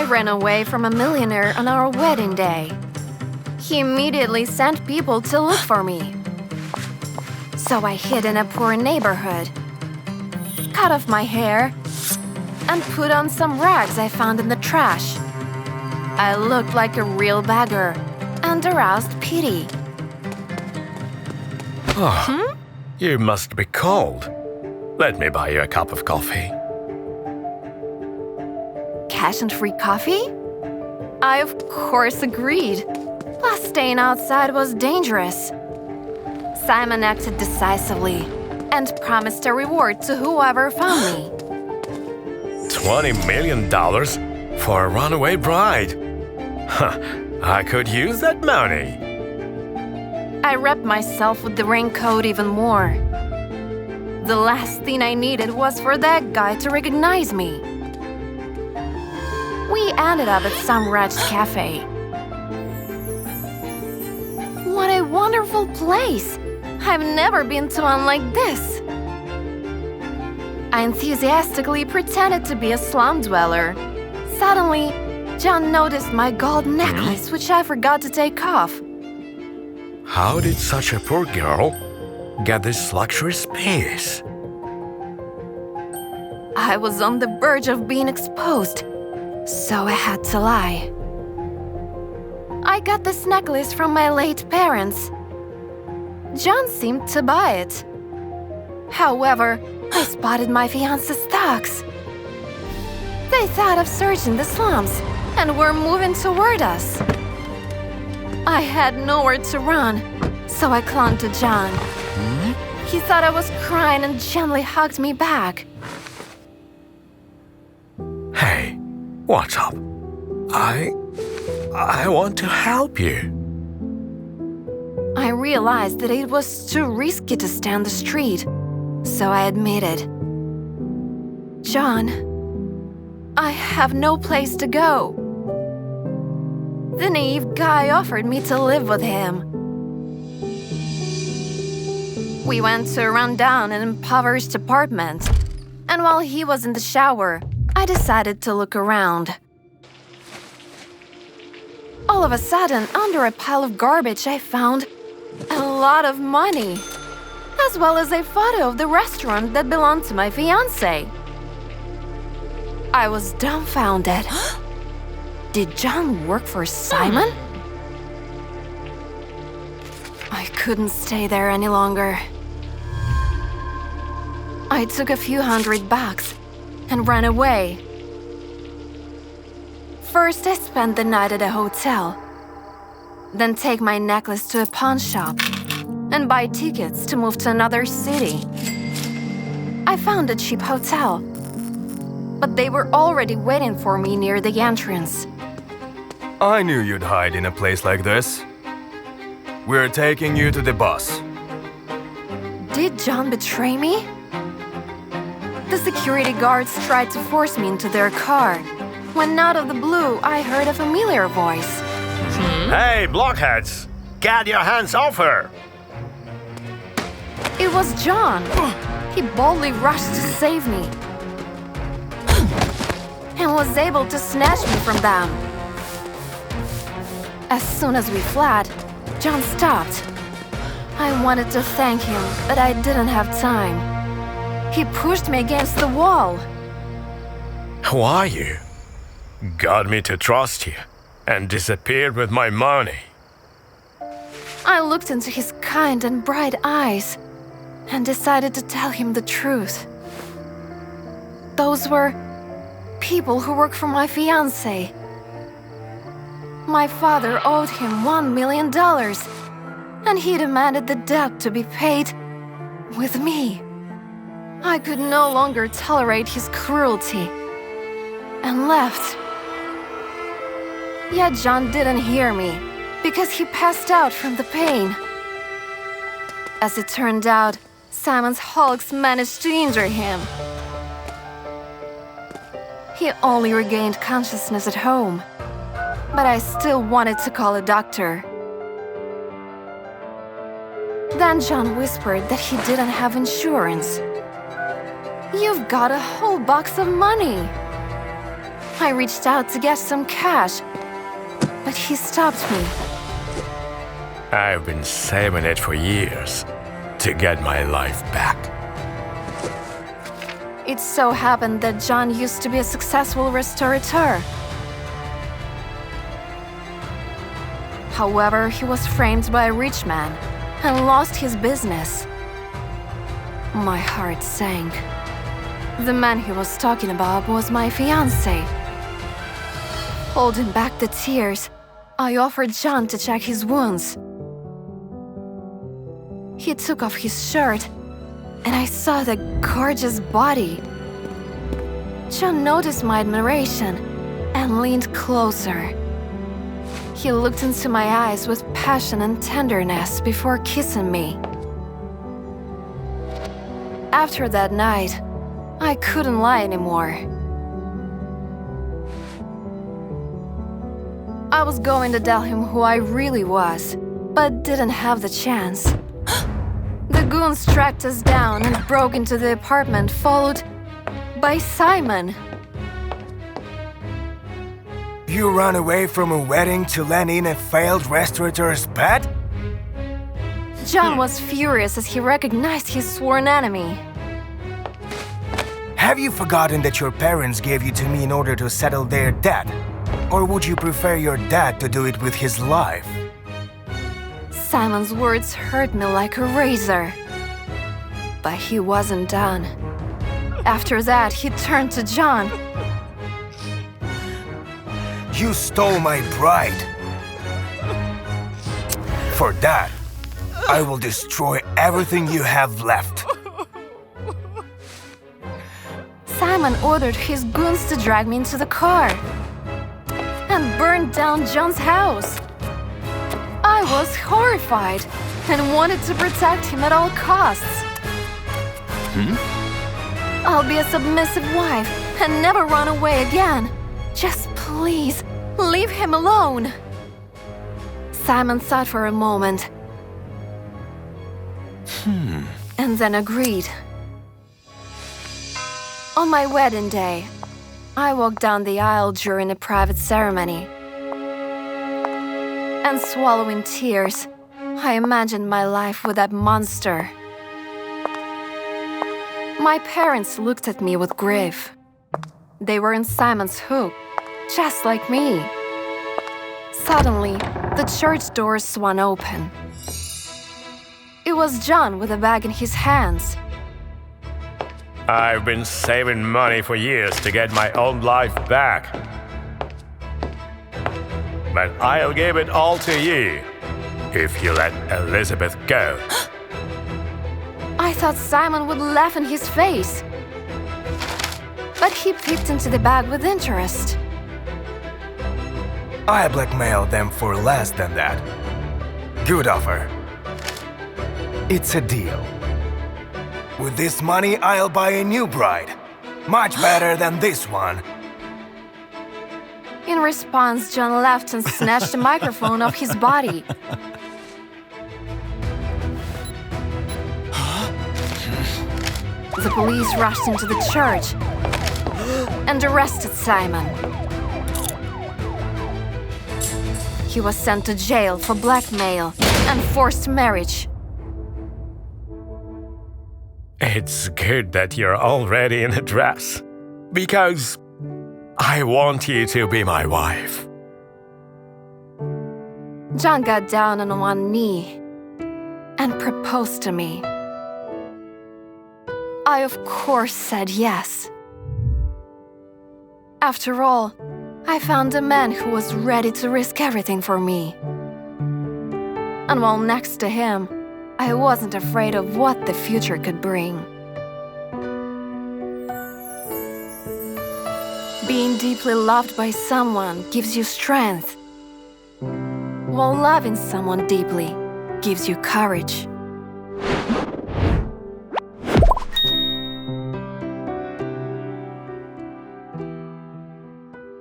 I ran away from a millionaire on our wedding day. He immediately sent people to look for me. So I hid in a poor neighborhood, cut off my hair, and put on some rags I found in the trash. I looked like a real beggar and aroused pity. Oh, you must be cold. Let me buy you a cup of coffee. Cash and free coffee? I of course agreed. Plus, staying outside was dangerous. Simon acted decisively and promised a reward to whoever found me. $20 million for a runaway bride? Huh, I could use that money. I wrapped myself with the raincoat even more. The last thing I needed was for that guy to recognize me. We ended up at some wretched cafe. What a wonderful place! I've never been to one like this. I enthusiastically pretended to be a slum dweller. Suddenly, John noticed my gold necklace, which I forgot to take off. How did such a poor girl get this luxurious space? I was on the verge of being exposed, so I had to lie. I got this necklace from my late parents. John seemed to buy it. However, I spotted my fiancé's thugs. They thought of searching the slums and were moving toward us. I had nowhere to run, so I clung to John. He thought I was crying and gently hugged me back. Hey, what's up? I want to help you. I realized that it was too risky to stay on the street, so I admitted, John, I have no place to go. The naive guy offered me to live with him. We went to a rundown and impoverished apartment, and while he was in the shower, I decided to look around. All of a sudden, under a pile of garbage, I found a lot of money, as well as a photo of the restaurant that belonged to my fiancé. I was dumbfounded. Did John work for Simon? I couldn't stay there any longer. I took a few $100 and ran away. First, I spent the night at a hotel, then take my necklace to a pawn shop and buy tickets to move to another city. I found a cheap hotel, but they were already waiting for me near the entrance. I knew you'd hide in a place like this. We're taking you to the bus. Did John betray me? The security guards tried to force me into their car, when out of the blue I heard a familiar voice. Hey, blockheads! Get your hands off her! It was John. He boldly rushed to save me and was able to snatch me from them. As soon as we fled, John stopped. I wanted to thank him, but I didn't have time. He pushed me against the wall. Who are you? Got me to trust you and disappeared with my money. I looked into his kind and bright eyes and decided to tell him the truth. Those were people who work for my fiancé. My father owed him $1 million, and he demanded the debt to be paid with me. I could no longer tolerate his cruelty and left. Yet John didn't hear me because he passed out from the pain. As it turned out, Simon's hulks managed to injure him. He only regained consciousness at home, but I still wanted to call a doctor. Then John whispered that he didn't have insurance. You've got a whole box of money. I reached out to get some cash, but he stopped me. I've been saving it for years to get my life back. It so happened that John used to be a successful restaurateur. However, he was framed by a rich man and lost his business. My heart sank. The man he was talking about was my fiancé. Holding back the tears, I offered John to check his wounds. He took off his shirt, and I saw the gorgeous body. John noticed my admiration and leaned closer. He looked into my eyes with passion and tenderness before kissing me. After that night, I couldn't lie anymore. I was going to tell him who I really was, but didn't have the chance. The goons tracked us down and broke into the apartment, followed by Simon. You ran away from a wedding to land in a failed restaurateur's bed? John was furious as he recognized his sworn enemy. Have you forgotten that your parents gave you to me in order to settle their debt? Or would you prefer your dad to do it with his life? Simon's words hurt me like a razor. But he wasn't done. After that, he turned to John. You stole my bride. For that, I will destroy everything you have left. Simon ordered his goons to drag me into the car and burned down John's house. I was horrified and wanted to protect him at all costs. I'll be a submissive wife and never run away again. Just please, leave him alone. Simon thought for a moment and then agreed. On my wedding day, I walked down the aisle during a private ceremony. And swallowing tears, I imagined my life with that monster. My parents looked at me with grief. They were in Simon's hook, just like me. Suddenly, the church doors swung open. It was John with a bag in his hands. I've been saving money for years to get my own life back. But I'll give it all to you if you let Elizabeth go. I thought Simon would laugh in his face. But he peeked into the bag with interest. I blackmailed them for less than that. Good offer. It's a deal. With this money, I'll buy a new bride. Much better than this one. In response, John laughed and snatched the microphone off his body. The police rushed into the church and arrested Simon. He was sent to jail for blackmail and forced marriage. It's good that you're already in a dress, because I want you to be my wife. John got down on one knee and proposed to me. I, of course, said yes. After all, I found a man who was ready to risk everything for me. And while next to him, I wasn't afraid of what the future could bring. Being deeply loved by someone gives you strength, while loving someone deeply gives you courage.